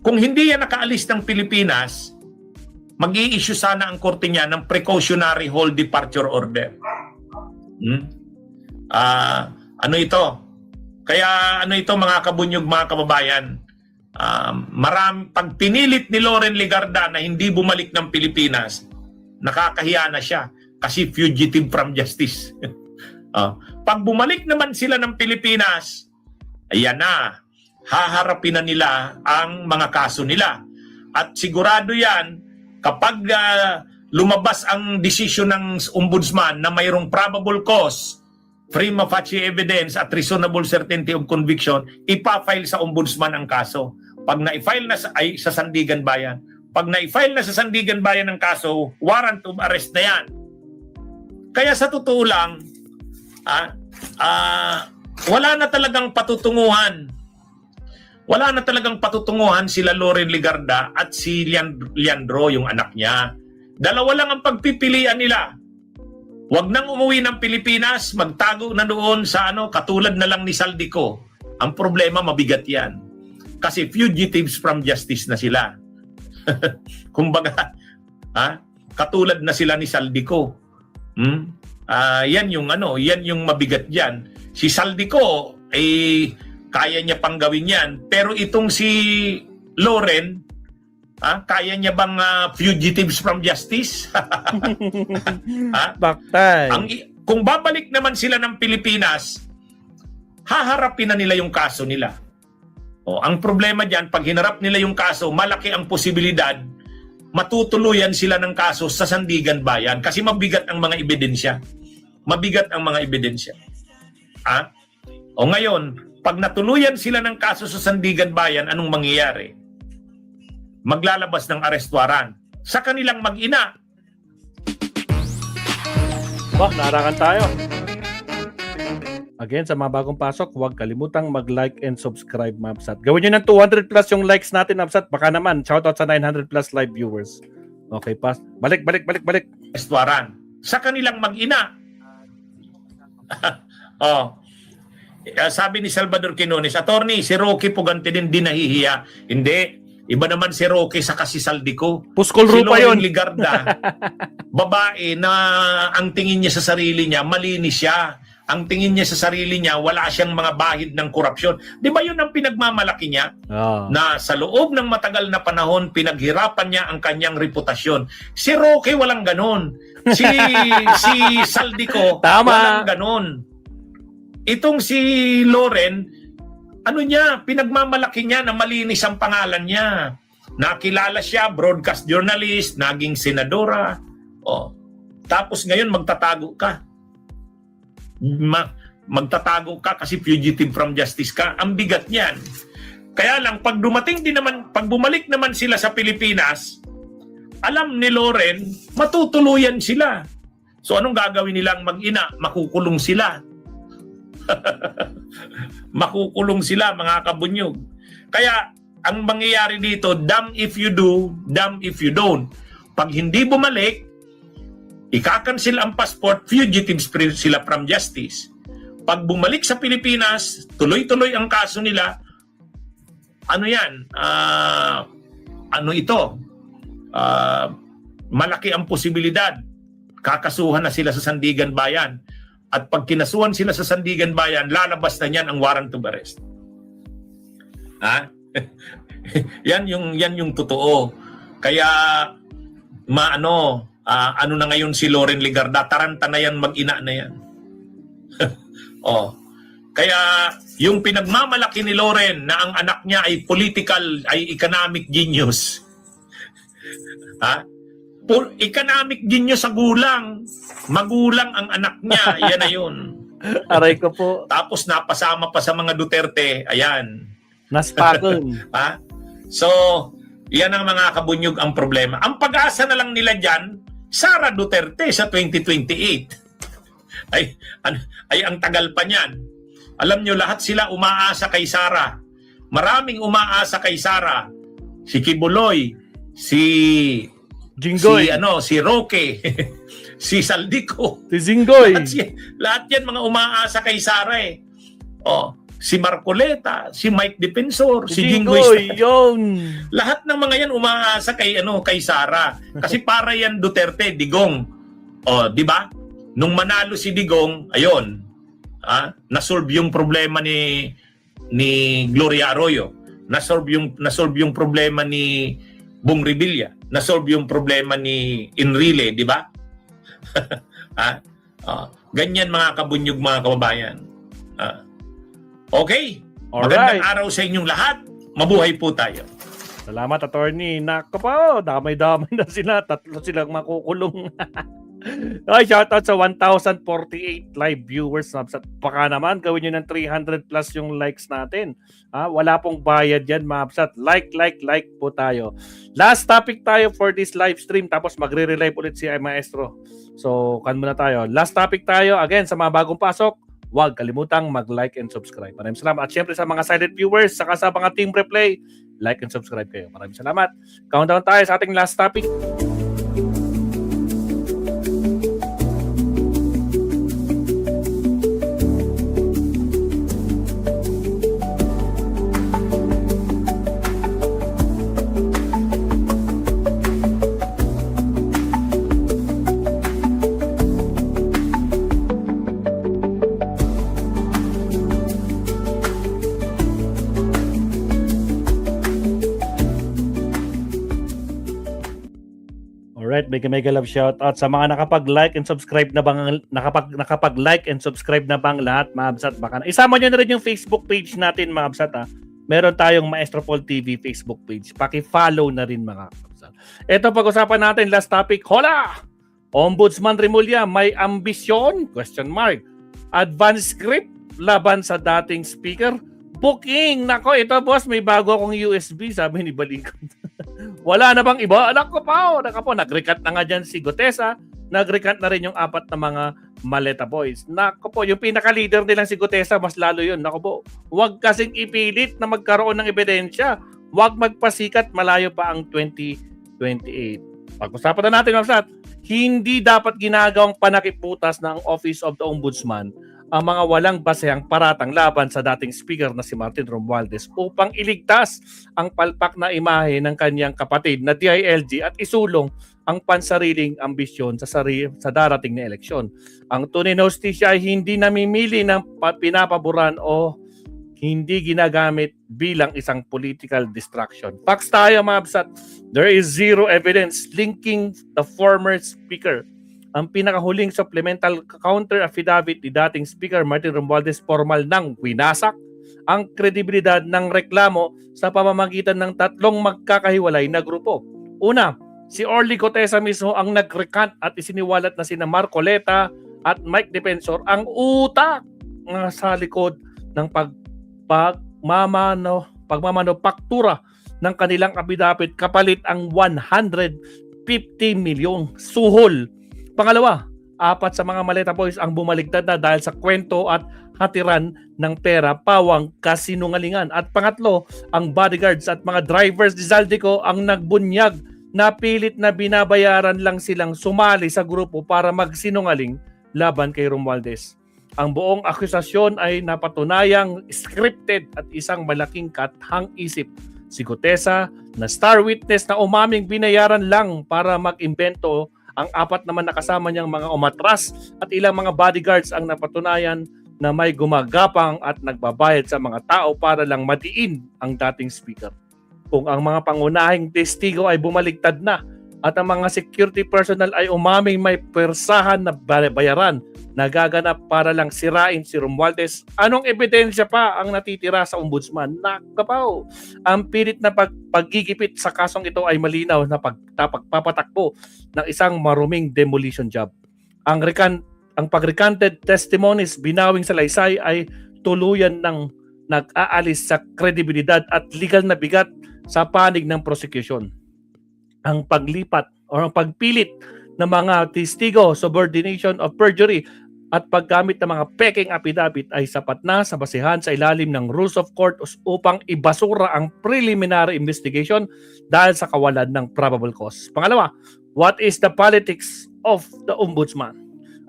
Kung hindi yan nakaalis ng Pilipinas, mag-i-issue sana ang korte niya ng precautionary hold departure order. Ano ito? Kaya ano ito mga kabunyog, mga kababayan, pag pinilit ni Loren Legarda na hindi bumalik ng Pilipinas, nakakahiya na siya kasi fugitive from justice. Pag bumalik naman sila ng Pilipinas, ayan na, haharapin na nila ang mga kaso nila. At sigurado yan, kapag lumabas ang desisyon ng ombudsman na mayroong probable cause, prima facie evidence at reasonable certainty of conviction, ipafile sa ombudsman ang kaso. Pag na-file na sa Sandigan Bayan, pag na-file na sa Sandigan Bayan ang kaso, warrant of arrest na yan. Kaya sa totoo lang, wala na talagang patutunguhan. Wala na talagang patutunguhan sila Loren Legarda at si Leandro, yung anak niya. Dalawa lang ang pagpipilian nila. Huwag nang umuwi ng Pilipinas, magtago na doon sa katulad na lang ni Saldico. Ang problema, mabigat yan. Kasi fugitives from justice na sila. Kumbaga, katulad na sila ni Saldico. Yan yung mabigat diyan. Si Saldico kaya niya pang gawin yan, pero itong si Loren, kaya niya bang fugitives from justice? Baktay. Kung babalik naman sila ng Pilipinas, haharapin na nila yung kaso nila. Ang problema diyan, pag hinarap nila yung kaso, malaki ang posibilidad matutuluyan sila ng kaso sa Sandigan Bayan kasi mabigat ang mga ebidensya. Mabigat ang mga ebidensya. Ngayon, pag natuluyan sila ng kaso sa Sandigan Bayan, anong mangyayari? Maglalabas ng arrest warrant sa kanilang mag-ina. Narakan tayo. Again, sa mga bagong pasok, huwag kalimutang mag-like and subscribe, Mabsat. Gawin nyo ng 200 plus yung likes natin, Mabsat. Baka naman, shoutout sa 900 plus live viewers. Okay, pas. Balik. Arrest warrant sa kanilang mag-ina. Sabi ni Salvador Quinones, Attorney, si Roque Pugante din nahihiya. Hindi. Iba naman si Roque sa kasi Saldico. Puskol si rupa Loren yun. Legarda, babae na ang tingin niya sa sarili niya, malinis siya. Ang tingin niya sa sarili niya, wala siyang mga bahid ng korupsyon. Di ba yun ang pinagmamalaki niya? Na sa loob ng matagal na panahon, pinaghirapan niya ang kanyang reputasyon. Si Roque walang ganon. Si Saldico walang ganon. Itong si Loren, pinagmamalaki niya na malinis ang pangalan niya. Nakilala siya, broadcast journalist, naging senadora. Tapos ngayon magtatago ka. Magtatago ka kasi fugitive from justice ka. Ang bigat niyan. Kaya lang, pag bumalik naman sila sa Pilipinas, alam ni Loren, matutuluyan sila. So anong gagawin nilang mag-ina? Makukulong sila. Makukulong sila, mga kabunyog. Kaya ang mangyayari dito, damn if you do, damn if you don't. Pag hindi bumalik, ika-cancel ang passport, fugitives sila from justice. Pag bumalik sa Pilipinas, tuloy-tuloy ang kaso nila. Malaki ang posibilidad. Kakasuhan na sila sa Sandigan Bayan. At pag kinasuhan sila sa Sandigan Bayan, lalabas na niyan ang warrant of arrest. Yan yung totoo. Kaya ano na ngayon si Loren Legarda, taranta na yan, mag-ina na yan. Kaya yung pinagmamalaki ni Loren na ang anak niya ay economic genius. Economic genius sa magulang ang anak niya, yan na yun. Aray ko po. Tapos napasama pa sa mga Duterte, ayan. Naspakon. So, yan ang mga kabunyog ang problema. Ang pag-asa na lang nila dyan, Sara Duterte sa 2028. Ay ang tagal pa niyan. Alam nyo, lahat sila umaasa kay Sara. Maraming umaasa kay Sara. Si Kibuloy, si Jinggoy, si Roque, si Saldico, si Jinggoy. Lahat yan mga umaasa kay Sara . si Marcoleta, si Mike Defensor, si Jinggoy, Jinggoy. yun. Lahat ng mga yan umaasa kay kay Sara. Kasi para yan Duterte, Digong. O, di ba? Nung manalo si Digong, ayun, nasolve yung problema ni Gloria Arroyo. Nasolve yung problema ni Bong Revilla. Nasolve yung problema ni Enrile, di ba? Ganyan mga kabunyog, mga kababayan. Okay. Magandang Alright. araw sa inyong lahat. Mabuhay po tayo. Salamat, attorney. Nako po, damay-damay na sila. Tatlo silang makukulong. Ay, shoutout sa 1,048 live viewers. Baka naman, gawin nyo ng 300 plus yung likes natin. Wala pong bayad yan, Mabsat. Like po tayo. Last topic tayo for this live stream. Tapos magre-relive ulit si Maestro. So, kan muna tayo. Last topic tayo. Again, sa mga bagong pasok, huwag kalimutang mag-like and subscribe. Maraming salamat. At syempre sa mga silent viewers, saka sa mga team replay, like and subscribe kayo. Maraming salamat. Countdown tayo sa ating last topic. Alright, mega love shout out sa mga nakapag-like and subscribe na bang nakapag-like and subscribe na bang lahat, Mabsat. Baka na isama niyo na rin yung Facebook page natin, Mabsat. Meron tayong Maestro Paul TV Facebook page. Paki-follow na rin, mga Mabsat. Ito pag-usapan natin, last topic. Hola! Ombudsman Remulla may ambisyon? Question mark. Advanced script laban sa dating speaker. Booking! Nako, ito boss, may bago akong USB, sabi ni Balikod. Wala na bang iba? Nako po, nag-recant na nga dyan si Gutesa, nag-recant na rin yung 4 na mga Maleta Boys. Nako po, yung pinaka-leader nilang si Gutesa, mas lalo yun. Nako po, huwag kasing ipilit na magkaroon ng ebidensya. Huwag magpasikat, malayo pa ang 2028. Pag-usapan na natin, Mabsat, hindi dapat ginagawang panakiputas ng Office of the Ombudsman ang mga walang basehang paratang laban sa dating speaker na si Martin Romualdez upang iligtas ang palpak na imahe ng kanyang kapatid na DILG at isulong ang pansariling ambisyon sa darating na eleksyon. Ang tunay na hustisya ay hindi namimili ng pinapaboran o hindi ginagamit bilang isang political distraction. Facts tayo, Mabsat. There is zero evidence linking the former speaker. Ang pinakahuling supplemental counter affidavit ni dating Speaker Martin Romualdez formal nang winasak ang kredibilidad ng reklamo sa pamamagitan ng 3 magkakahiwalay na grupo. Una, si Orly Gutesa mismo ang nag-recant at isiniwalat na sina Marcoleta at Mike Defensor ang utak sa likod ng pagmamanufaktura ng kanilang affidavit kapalit ang 150 milyong suhol. Pangalawa, 4 sa mga Maleta Boys ang bumaligtad na dahil sa kwento at hatiran ng pera pawang kasinungalingan. At pangatlo, ang bodyguards at mga drivers ni Zaldico ang nagbunyag na pilit na binabayaran lang silang sumali sa grupo para magsinungaling laban kay Romualdez. Ang buong akusasyon ay napatunayang scripted at isang malaking kathang isip. Si Gutesa na star witness na umaming binayaran lang para mag-imbento. Ang 4 naman na kasama niyang mga umatras at ilang mga bodyguards ang napatunayan na may gumagapang at nagbabayad sa mga tao para lang matiin ang dating speaker. Kung ang mga pangunahing testigo ay bumaligtad na at ang mga security personnel ay umaming may persahan na bayaran na gaganap para lang sirain si Romualdez, anong ebidensya pa ang natitira sa ombudsman? Nakapaw! Ang pilit na paggigipit sa kasong ito ay malinaw na pagpapatakbo ng isang maruming demolition job. Ang pag-recanted testimonies binawing salaysay ay tuluyan ng nag-aalis sa kredibilidad at legal na bigat sa panig ng prosecution. Ang paglipat o ang pagpilit ng mga testigo, subordination of perjury at paggamit ng mga peking affidavit ay sapat na sa basehan sa ilalim ng rules of court upang ibasura ang preliminary investigation dahil sa kawalan ng probable cause. Pangalawa, what is the politics of the ombudsman?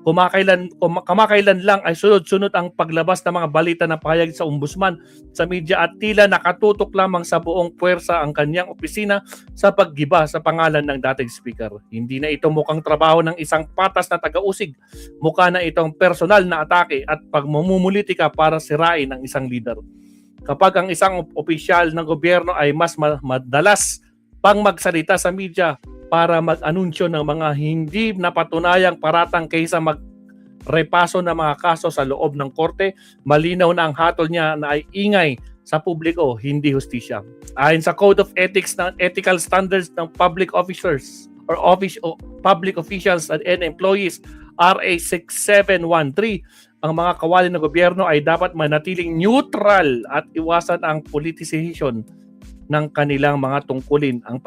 Kamakailan lang ay sunod-sunod ang paglabas ng mga balita ng pahayag sa ombudsman sa media at tila nakatutok lamang sa buong puwersa ang kanyang opisina sa paggiba sa pangalan ng dating speaker. Hindi na ito mukhang trabaho ng isang patas na taga-usig. Mukha na itong personal na atake at pagmumumulitika para sirain ang isang leader. Kapag ang isang opisyal ng gobyerno ay mas madalas pang magsalita sa media para mag-anunsyo ng mga hindi napatunayang paratang kaysa magrepaso ng mga kaso sa loob ng korte, malinaw na ang hatol niya na ay ingay sa publiko, hindi hustisya. Ayon sa Code of Ethics ng Ethical Standards ng Public Officers or Public Officials and Employees, RA 6713, ang mga kawani ng gobyerno ay dapat manatiling neutral at iwasan ang politicization ng kanilang mga tungkulin. Ang